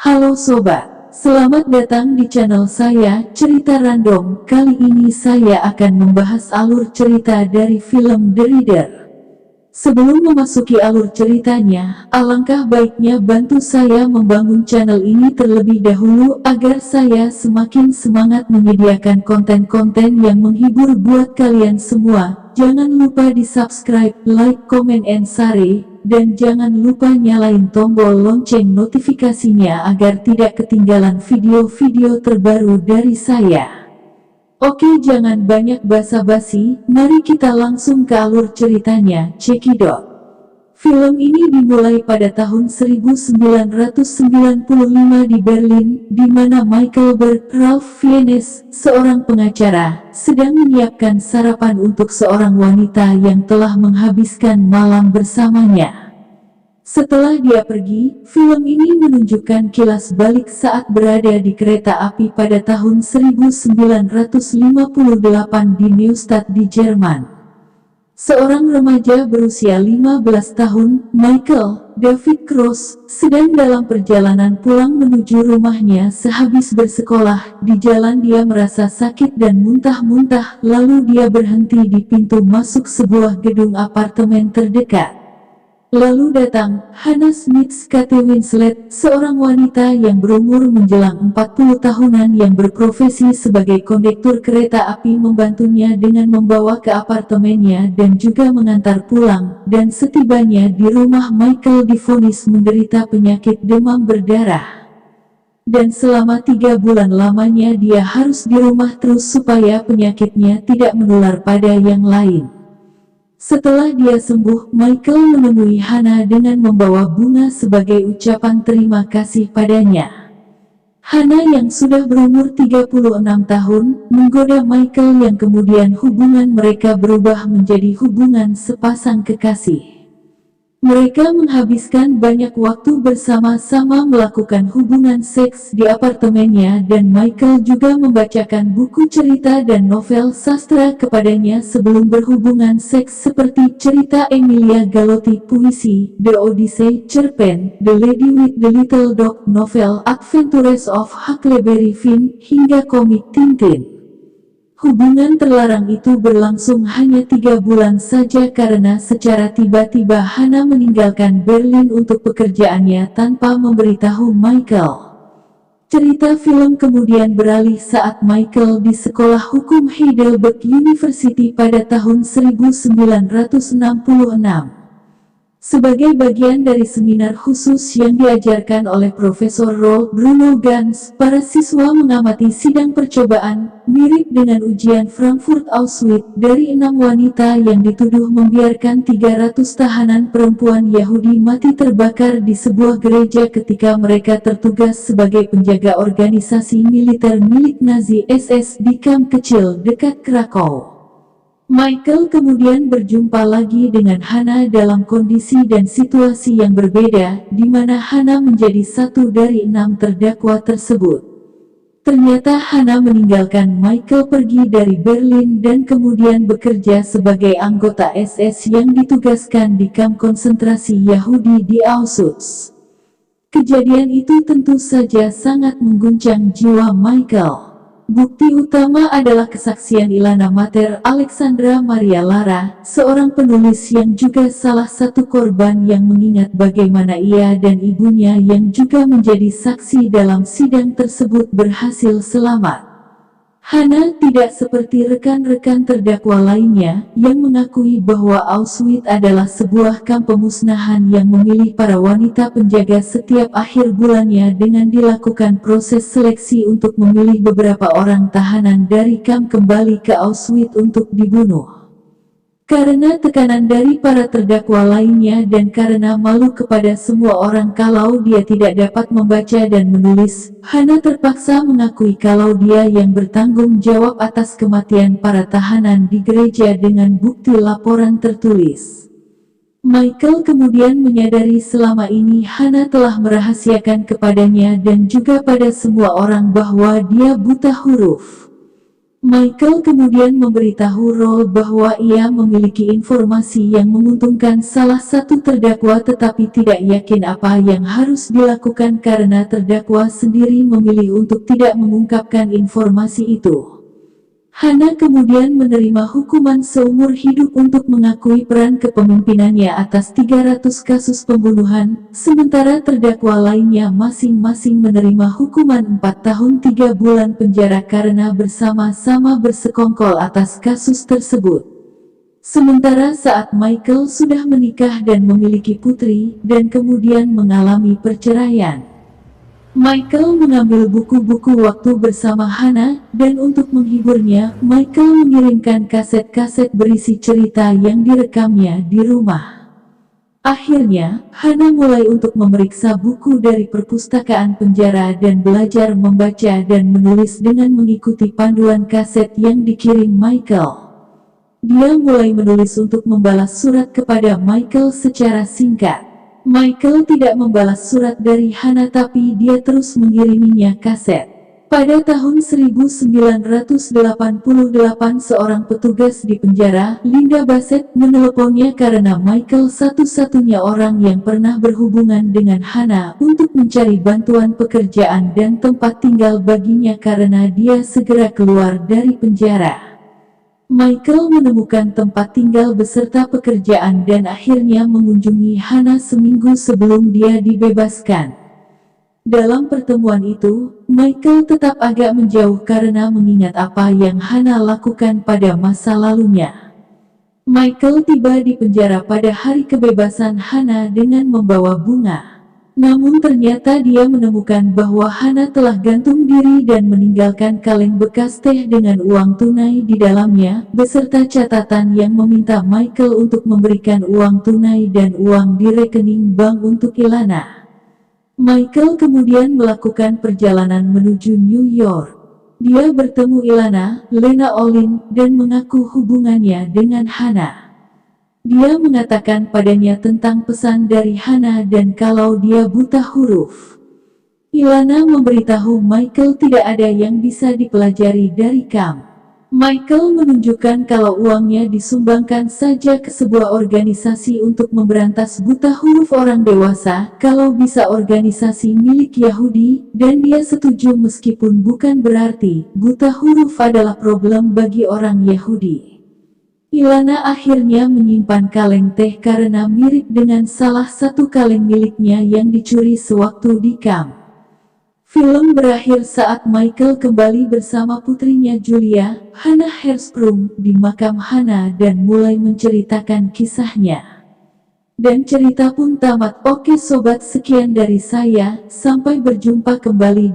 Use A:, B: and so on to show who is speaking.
A: Halo sobat, selamat datang di channel saya, Cerita Random. Kali ini saya akan membahas alur cerita dari film The Reader. Sebelum memasuki alur ceritanya, alangkah baiknya bantu saya membangun channel ini terlebih dahulu agar saya semakin semangat menyediakan konten-konten yang menghibur buat kalian semua. Jangan lupa di subscribe, like, comment, and share. Dan jangan lupa nyalain tombol lonceng notifikasinya agar tidak ketinggalan video-video terbaru dari saya. Oke, jangan banyak basa-basi, mari kita langsung ke alur ceritanya. Cekidot. Film ini dimulai pada tahun 1995 di Berlin, di mana Michael Berg, Ralph Fiennes, seorang pengacara, sedang menyiapkan sarapan untuk seorang wanita yang telah menghabiskan malam bersamanya. Setelah dia pergi, film ini menunjukkan kilas balik saat berada di kereta api pada tahun 1958 di Neustadt di Jerman. Seorang remaja berusia 15 tahun, Michael David Cross, sedang dalam perjalanan pulang menuju rumahnya sehabis bersekolah. Di jalan dia merasa sakit dan muntah-muntah, lalu dia berhenti di pintu masuk sebuah gedung apartemen terdekat. Lalu datang Hannah Smith Kate Winslet, seorang wanita yang berumur menjelang 40 tahunan yang berprofesi sebagai kondektur kereta api, membantunya dengan membawa ke apartemennya dan juga mengantar pulang. Dan setibanya di rumah, Michael divonis menderita penyakit demam berdarah. Dan selama 3 bulan lamanya dia harus di rumah terus supaya penyakitnya tidak menular pada yang lain. Setelah dia sembuh, Michael menemui Hannah dengan membawa bunga sebagai ucapan terima kasih padanya. Hannah yang sudah berumur 36 tahun, menggoda Michael yang kemudian hubungan mereka berubah menjadi hubungan sepasang kekasih. Mereka menghabiskan banyak waktu bersama-sama melakukan hubungan seks di apartemennya, dan Michael juga membacakan buku cerita dan novel sastra kepadanya sebelum berhubungan seks seperti cerita Emilia Galotti, puisi The Odyssey, cerpen The Lady with the Little Dog, novel Adventures of Huckleberry Finn, hingga komik Tintin. Hubungan terlarang itu berlangsung hanya 3 bulan saja karena secara tiba-tiba Hannah meninggalkan Berlin untuk pekerjaannya tanpa memberitahu Michael. Cerita film kemudian beralih saat Michael di sekolah hukum Heidelberg University pada tahun 1966. Sebagai bagian dari seminar khusus yang diajarkan oleh Profesor Rolf Bruno Ganz, para siswa mengamati sidang percobaan, mirip dengan ujian Frankfurt Auschwitz, dari 6 wanita yang dituduh membiarkan 300 tahanan perempuan Yahudi mati terbakar di sebuah gereja ketika mereka tertugas sebagai penjaga organisasi militer milik Nazi SS di kamp kecil dekat Krakow. Michael kemudian berjumpa lagi dengan Hannah dalam kondisi dan situasi yang berbeda, di mana Hannah menjadi satu dari 6 terdakwa tersebut. Ternyata Hannah meninggalkan Michael pergi dari Berlin dan kemudian bekerja sebagai anggota SS yang ditugaskan di kamp konsentrasi Yahudi di Auschwitz. Kejadian itu tentu saja sangat mengguncang jiwa Michael. Bukti utama adalah kesaksian Ilana Mater Alexandra Maria Lara, seorang penulis yang juga salah satu korban, yang mengingat bagaimana ia dan ibunya yang juga menjadi saksi dalam sidang tersebut berhasil selamat. Hannah tidak seperti rekan-rekan terdakwa lainnya yang mengakui bahwa Auschwitz adalah sebuah kamp pemusnahan yang memilih para wanita penjaga setiap akhir bulannya dengan dilakukan proses seleksi untuk memilih beberapa orang tahanan dari kamp kembali ke Auschwitz untuk dibunuh. Karena tekanan dari para terdakwa lainnya dan karena malu kepada semua orang kalau dia tidak dapat membaca dan menulis, Hannah terpaksa mengakui kalau dia yang bertanggung jawab atas kematian para tahanan di gereja dengan bukti laporan tertulis. Michael kemudian menyadari selama ini Hannah telah merahasiakan kepadanya dan juga pada semua orang bahwa dia buta huruf. Michael kemudian memberitahu Roll bahwa ia memiliki informasi yang menguntungkan salah satu terdakwa tetapi tidak yakin apa yang harus dilakukan karena terdakwa sendiri memilih untuk tidak mengungkapkan informasi itu. Hana kemudian menerima hukuman seumur hidup untuk mengakui peran kepemimpinannya atas 300 kasus pembunuhan, sementara terdakwa lainnya masing-masing menerima hukuman 4 tahun 3 bulan penjara karena bersama-sama bersekongkol atas kasus tersebut. Sementara saat Michael sudah menikah dan memiliki putri, dan kemudian mengalami perceraian, Michael mengambil buku-buku waktu bersama Hana, dan untuk menghiburnya, Michael mengirimkan kaset-kaset berisi cerita yang direkamnya di rumah. Akhirnya, Hana mulai untuk memeriksa buku dari perpustakaan penjara dan belajar membaca dan menulis dengan mengikuti panduan kaset yang dikirim Michael. Dia mulai menulis untuk membalas surat kepada Michael secara singkat. Michael tidak membalas surat dari Hana tapi dia terus mengiriminya kaset. Pada tahun 1988 seorang petugas di penjara, Linda Bassett, meneleponnya karena Michael satu-satunya orang yang pernah berhubungan dengan Hana untuk mencari bantuan pekerjaan dan tempat tinggal baginya karena dia segera keluar dari penjara. Michael menemukan tempat tinggal beserta pekerjaan dan akhirnya mengunjungi Hana seminggu sebelum dia dibebaskan. Dalam pertemuan itu, Michael tetap agak menjauh karena mengingat apa yang Hana lakukan pada masa lalunya. Michael tiba di penjara pada hari kebebasan Hana dengan membawa bunga. Namun ternyata dia menemukan bahwa Hana telah gantung diri dan meninggalkan kaleng bekas teh dengan uang tunai di dalamnya, beserta catatan yang meminta Michael untuk memberikan uang tunai dan uang di rekening bank untuk Ilana. Michael kemudian melakukan perjalanan menuju New York. Dia bertemu Ilana, Lena Olin, dan mengaku hubungannya dengan Hana. Dia mengatakan padanya tentang pesan dari Hana dan kalau dia buta huruf. Ilana memberitahu Michael tidak ada yang bisa dipelajari dari Kam. Michael menunjukkan kalau uangnya disumbangkan saja ke sebuah organisasi untuk memberantas buta huruf orang dewasa, kalau bisa organisasi milik Yahudi, dan dia setuju meskipun bukan berarti buta huruf adalah problem bagi orang Yahudi. Ilana akhirnya menyimpan kaleng teh karena mirip dengan salah satu kaleng miliknya yang dicuri sewaktu di kamp. Film berakhir saat Michael kembali bersama putrinya Julia, Hannah Hersprung, di makam Hana dan mulai menceritakan kisahnya. Dan cerita pun tamat. Oke sobat, sekian dari saya, sampai berjumpa kembali di